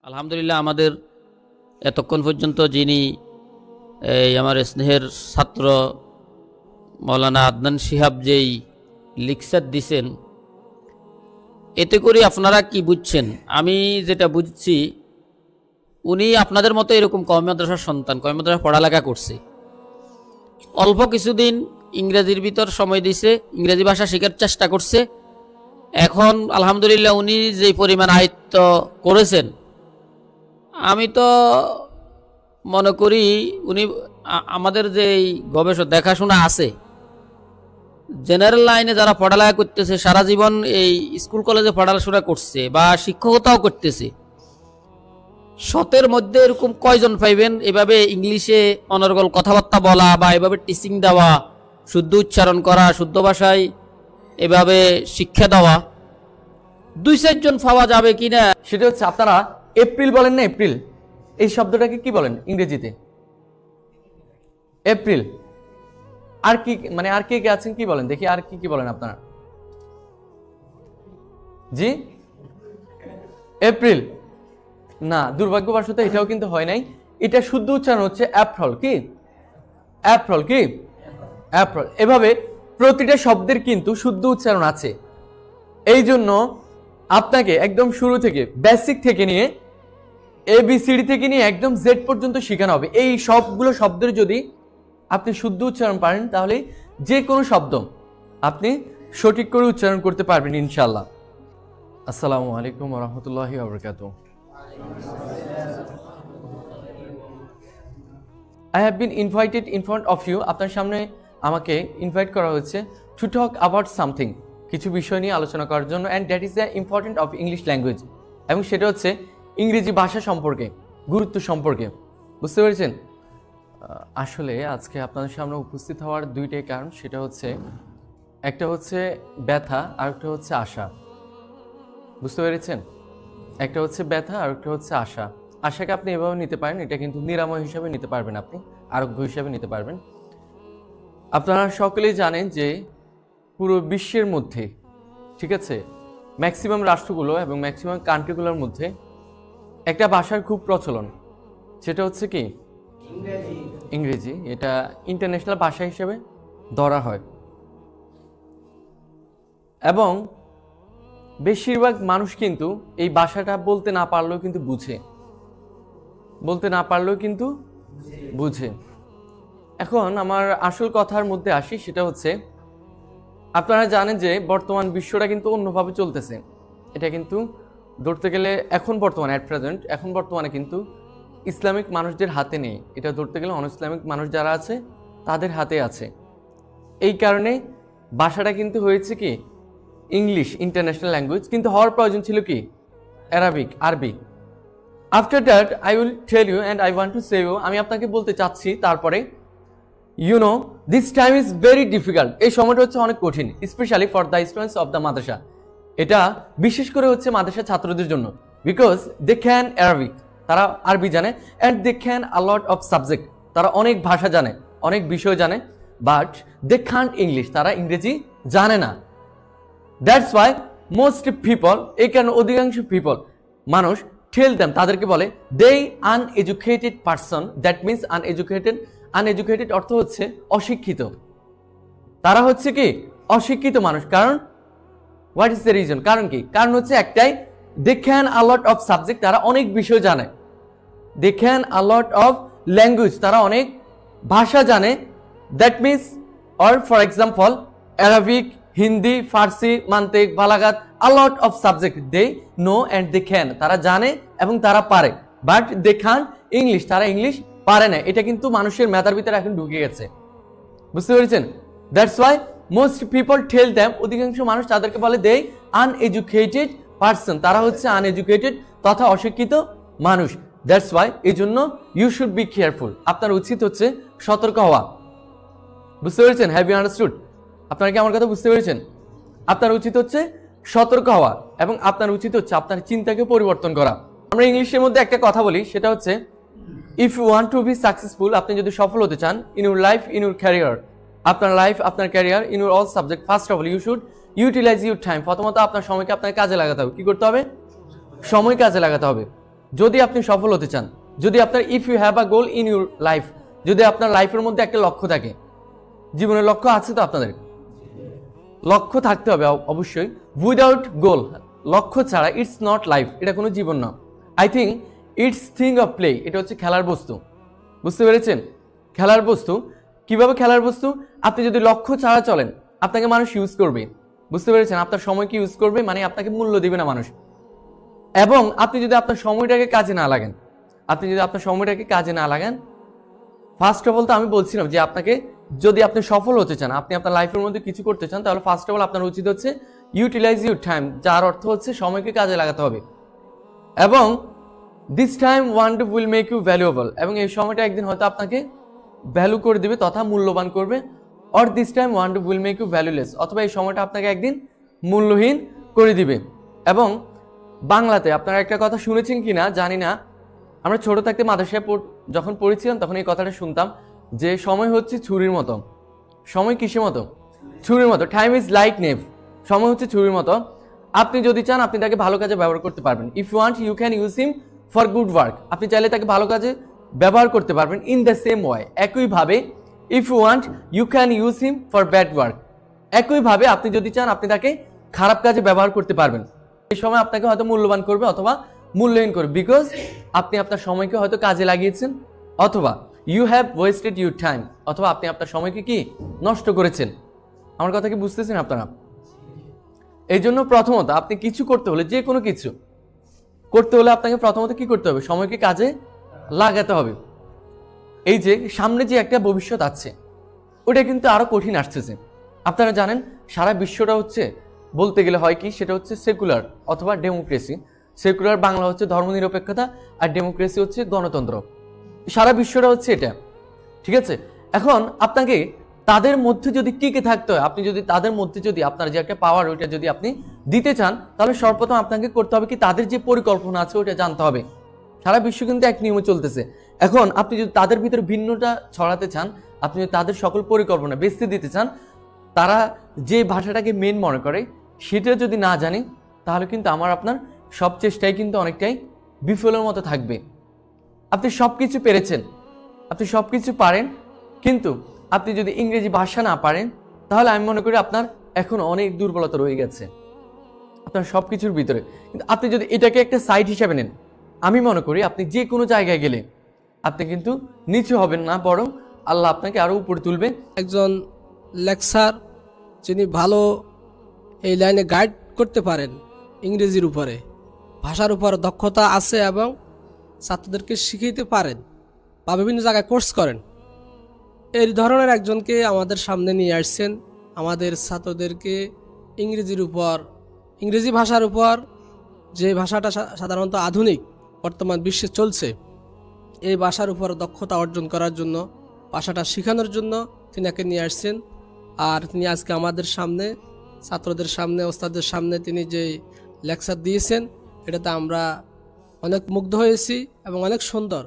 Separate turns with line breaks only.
আলহামদুলিল্লাহ আমাদের এতক্ষণ পর্যন্ত যিনি আমার স্নেহের ছাত্র মৌলানা আদনান শিহাব যেই লেকচার দিছেন, এতে করে আপনারা কি বুঝছেন? আমি যেটা বুঝছি, উনি আপনাদের মতো এরকম কওমি মাদ্রাসার সন্তান, কওমি মাদ্রাসা পড়ালেখা করছে, অল্প কিছুদিন ইংরেজির ভিতর সময় দিছে, ইংরেজি ভাষা শেখার চেষ্টা করছে। এখন আলহামদুলিল্লাহ উনি যে পরিমাণ আয়ত্ত করেছেন, আমি তো মনে করি উনি আমাদের যে গবেষক দেখাশোনা আছে, জেনারেল লাইনে যারা পড়ালেখা করতেছে, সারা জীবন এই স্কুল কলেজে পড়াশোনা করছে বা শিক্ষকতাও করতেছে, শতের মধ্যে এরকম কয়জন পাইবেন এভাবে ইংলিশে অনর্গল কথাবার্তা বলা বা এভাবে টিচিং দেওয়া, শুদ্ধ উচ্চারণ করা, শুদ্ধ ভাষায় এভাবে শিক্ষা দেওয়া? 2-4 জন পাওয়া যাবে কিনা।
সেটা হচ্ছে আপনারা এপ্রিল বলেন না, এপ্রিল এই শব্দটাকে কি বলেন ইংরেজিতে? এপ্রিল। আর কি মানে আর কে কে আছেন কি বলেন দেখি, আর কি কি বলেন আপনারা? জি, এপ্রিল না, দুর্ভাগ্যবশত এটাও কিন্তু হয় নাই। এটা শুদ্ধ উচ্চারণ হচ্ছে অ্যাপ্রল। কি অ্যাপ্রল? কি অ্যাপ্রল। এভাবে প্রতিটা শব্দের কিন্তু শুদ্ধ উচ্চারণ আছে। এই জন্য আপনাকে একদম শুরু থেকে বেসিক থেকে নিয়ে ABCD থেকে নিয়ে একদম জেড পর্যন্ত শেখানো হবে। এই সবগুলো শব্দের যদি আপনি শুদ্ধ উচ্চারণ পারেন, তাহলে যে কোনো শব্দ আপনি সঠিক করে উচ্চারণ করতে পারবেন ইনশাআল্লাহ। আসসালামু আলাইকুম ওয়া রাহমাতুল্লাহি ওয়া বারাকাতুহু। I have been invited in front of you, আপনার সামনে আমাকে ইনভাইট করা হয়েছে to talk about something, কিছু বিষয় নিয়ে আলোচনা করার জন্য, and that is the important of English language, এবং সেটা হচ্ছে ইংরেজি ভাষা সম্পর্কে, গুরুত্ব সম্পর্কে। বুঝতে পেরেছেন? আসলে আজকে আপনাদের সামনে উপস্থিত হওয়ার দুইটাই কারণ। সেটা হচ্ছে, একটা হচ্ছে ব্যথা আর একটা হচ্ছে আশা। বুঝতে পেরেছেন? একটা হচ্ছে ব্যথা আর একটা হচ্ছে আশা। আশাকে আপনি এভাবে নিতে পারেন, এটা কিন্তু নিরাময় হিসাবে নিতে পারবেন, আপনি আরোগ্য হিসাবে নিতে পারবেন। আপনারা সকলেই জানেন যে পুরো বিশ্বের মধ্যে, ঠিক আছে, ম্যাক্সিমাম রাষ্ট্রগুলো এবং ম্যাক্সিমাম কান্ট্রিগুলোর মধ্যে একটা ভাষার খুব প্রচলন, সেটা হচ্ছে কি ইংরেজি। এটা ইন্টারন্যাশনাল ভাষা হিসেবে ধরা হয় এবং বেশিরভাগ মানুষ কিন্তু এই ভাষাটা বলতে না পারলেও কিন্তু বুঝে, বলতে না পারলেও কিন্তু বুঝে। এখন আমার আসল কথার মধ্যে আসি, সেটা হচ্ছে আপনারা জানেন যে বর্তমান বিশ্বটা কিন্তু অন্যভাবে চলতেছে। এটা কিন্তু ধরতে গেলে এখন বর্তমানে এখন বর্তমানে কিন্তু ইসলামিক মানুষদের হাতে নেই, এটা ধরতে গেলে অন ইসলামিক মানুষ যারা আছে তাদের হাতে আছে। এই কারণে ভাষাটা কিন্তু হয়েছে কি ইংলিশ, ইন্টারন্যাশনাল ল্যাঙ্গুয়েজ, কিন্তু হওয়ার প্রয়োজন ছিল কি অ্যারাবিক, আরবি। After that I will tell you and I want to say you, আমি আপনাকে বলতে চাচ্ছি তারপরে, you know this time is very difficult, এই সময়টা হচ্ছে অনেক কঠিন, specially for the students of the madrasa. এটা বিশেষ করে হচ্ছে মাদ্রাসা ছাত্রদের জন্য, বিকজ দে ক্যান অ্যারাবিক, তারা আরবি জানে, and they can a lot of subject, তারা অনেক ভাষা জানে, অনেক বিষয় জানে, বাট দে কান্ট ইংলিশ, তারা ইংরেজি জানে না। দ্যাটস ওয়াই মোস্ট পিপল, এই কারণে অধিকাংশ পিপল, মানুষ, টেল দেম, তাদেরকে বলে they uneducated person, that means uneducated. Uneducated অর্থ হচ্ছে অশিক্ষিত, তারা হচ্ছে কি অশিক্ষিত মানুষ। কারণ হোয়াট ইজ দ্য রিজন? কারণ কি? কারণ হচ্ছে একটাই, they can a lot of subject, তারা অনেক বিষয় জানে, they can a lot of language, তারা অনেক ভাষা জানে, that means or for example Arabic, Hindi, Farsi, মান্তিক, বালাগাত, a lot of subject they know and they can, তারা জানে এবং তারা পারে, বাট দে খান ইংলিশ, তারা ইংলিশ পারে না। এটা কিন্তু মানুষের মেধার ভিতরে এখন ঢুকে গেছে। বুঝতে পেরেছেন? That's why most people tell them, অধিকাংশ মানুষ তাদেরকে বলে দে আনএডুকেটেড পারসন, তারা হচ্ছে আনএডুকেটেড তথা অশিক্ষিত মানুষ। দ্যাটস ওয়াই এই জন্য ইউ শুড বি কেয়ারফুল, আপনার উচিত হচ্ছে সতর্ক হওয়া। বুঝতে পেরেছেন? Have you understood? আপনারা কি আমার কথা বুঝতে পেরেছেন? আপনার উচিত হচ্ছে সতর্ক হওয়া এবং আপনার উচিত হচ্ছে আপনার চিন্তাকে পরিবর্তন করা। আমরা ইংলিশের মধ্যে একটা কথা বলি, সেটা হচ্ছে if you want to be successful, আপনি যদি সফল হতে চান in your life, in your career, আপনার লাইফ, আপনার career, in your all subject, first of all you should utilize your time. প্রথমত আপনার সময়কে আপনার কাজে লাগাতে হবে। কি করতে হবে? সময় কাজে লাগাতে হবে। যদি আপনি সফল হতে চান, যদি আপনার if you have a goal in your life, যদি আপনার লাইফের মধ্যে একটা লক্ষ্য থাকে, জীবনের লক্ষ্য আছে তো আপনাদের, লক্ষ্য থাকতে হবে অবশ্যই। উইদাউট গোল, লক্ষ্য ছাড়া ইটস নট লাইফ, এটা কোনো জীবন না। I think it's thing of play, এটা হচ্ছে খেলার বস্তু। বুঝতে পেরেছেন? খেলার বস্তু। কিভাবে খেলার বস্তু? আপনি যদি লক্ষ্য ছাড়া চলেন, আপনাকে মানুষ ইউজ করবে। বুঝতে পেরেছেন? আপনার সময়কে ইউজ করবে, মানে আপনাকে মূল্য দিবে না মানুষ। এবং আপনি যদি আপনার সময়টাকে কাজে না লাগান, ফার্স্ট অফ অল তো আমি বলছিলাম যে আপনাকে, যদি আপনি সফল হতে চান, আপনি আপনার লাইফের মধ্যে কিছু করতে চান, তাহলে ফার্স্ট অফ অল আপনার উচিত হচ্ছে ইউটিলাইজ ইউর টাইম, যার অর্থ হচ্ছে সময়কে কাজে লাগাতে হবে। এবং this time one day will make you valuable, এবং এই সময়টা একদিন হয়তো আপনাকে ভ্যালু করে দিবে তথা মূল্যবান করবে। Or this time one day will make you valueless, অথবা এই সময়টা আপনাকে একদিন মূল্যহীন করে দিবে। এবং বাংলাতে আপনারা একটা কথা শুনেছেন কিনা জানি না, আমরা ছোট থাকতে মাদ্রাসায় যখন পড়েছিলাম তখন এই কথাটা শুনতাম যে সময় হচ্ছে ছুরির মতো। সময় কিসের মতো? ছুরির মতো। টাইম ইজ লাইক নেভ, সময় হচ্ছে ছুরির মতো। আপনি যদি চান আপনি তাকে ভালো কাজে ব্যবহার করতে পারবেন। If you want you can use him for good work, আপনি চাইলে তাকে ভালো কাজে ব্যবহার করতে পারবেন। ইন দ্য সেম ওয়ে, একইভাবে if you want you can use him for bad work, একইভাবে আপনি যদি চান আপনি তাকে খারাপ কাজে ব্যবহার করতে পারবেন। এই সময় আপনাকে হয়তো মূল্যবান করবে অথবা মূল্যায়ন করবে, বিকজ আপনি আপনার সময়কে হয়তো কাজে লাগিয়েছেন, অথবা you have wasted your time, অথবা আপনি আপনার সময়কে কি নষ্ট করেছেন। আমার কথা কি বুঝতেছেন আপনারা? এই জন্য প্রথমত আপনি কিছু করতে হলে, যে কোনো কিছু করতে হলে আপনাকে প্রথমত কি করতে হবে? সময়কে কাজে লাগাতে হবে। এই যে সামনে যে একটা ভবিষ্যৎ আছে, ওটা কিন্তু আরো কঠিন আসতেছে। আপনারা জানেন সারা বিশ্বটা হচ্ছে, বলতে গেলে হয় কি, সেটা হচ্ছে সেকুলার অথবা ডেমোক্রেসি। সেকুলার বাংলা হচ্ছে ধর্মনিরপেক্ষতা, আর ডেমোক্রেসি হচ্ছে গণতন্ত্র। সারা বিশ্বটা হচ্ছে এটা, ঠিক আছে? এখন আপনাকে তাদের মধ্যে যদি টিকে থাকতে হয়, আপনি যদি তাদের মধ্যে যদি আপনার যে একটা পাওয়ার, ওইটা যদি আপনি দিতে চান, তাহলে সর্বপ্রথম আপনাকে করতে হবে কি, তাদের যে পরিকল্পনা আছে ওইটা জানতে হবে। সারা বিশ্ব কিন্তু এক নিয়মে চলতেছে। এখন আপনি যদি তাদের ভিতরে ভিন্নটা ছড়াতে চান, আপনি যদি তাদের সকল পরিকল্পনা বেচতে দিতে চান, তারা যে ভাষাটাকে মেন মনে করে সেটা যদি না জানি, তাহলে কিন্তু আপনার সব চেষ্টাই কিন্তু অনেকটাই বিফলের মতো থাকবে। আপনি সব কিছু পেরেছেন, আপনি সব কিছু পারেন, কিন্তু আপনি যদি ইংরেজি ভাষা না পারেন, তাহলে আমি মনে করি আপনার এখন অনেক দুর্বলতা রয়ে গেছে আপনার সব কিছুর ভিতরে। কিন্তু আপনি যদি এটাকে একটা সাইড হিসাবে নেন, আমি মনে করি আপনি যে কোনো জায়গায় গেলে আপনি কিন্তু নিচু হবেন না, বরং আল্লাহ আপনাকে আরো উপরে তুলবে।
একজন লেকচার যিনি ভালো এই লাইনে গাইড করতে পারেন, ইংরেজির উপরে, ভাষার উপর দক্ষতা আছে এবং ছাত্রদেরকে শিখাইতে পারেন বা বিভিন্ন জায়গায় কোর্স করেন, এই ধরনের একজনকে আমাদের সামনে নিয়ে আসছেন। আমাদের ছাত্রদেরকে ইংরেজি ভাষার উপর, যে ভাষাটা সাধারণত আধুনিক বর্তমান বিশ্বে চলছে, এই ভাষার উপর দক্ষতা অর্জন করার জন্য, ভাষাটা শেখানোর জন্য তিনাকে নিয়ে আসছেন। আর তিনি আজকে আমাদের সামনে, ছাত্রদের সামনে, ওস্তাদের সামনে তিনি যে লেকচার দিয়েছেন, এটাতে আমরা অনেক মুগ্ধ হয়েছি এবং অনেক সুন্দর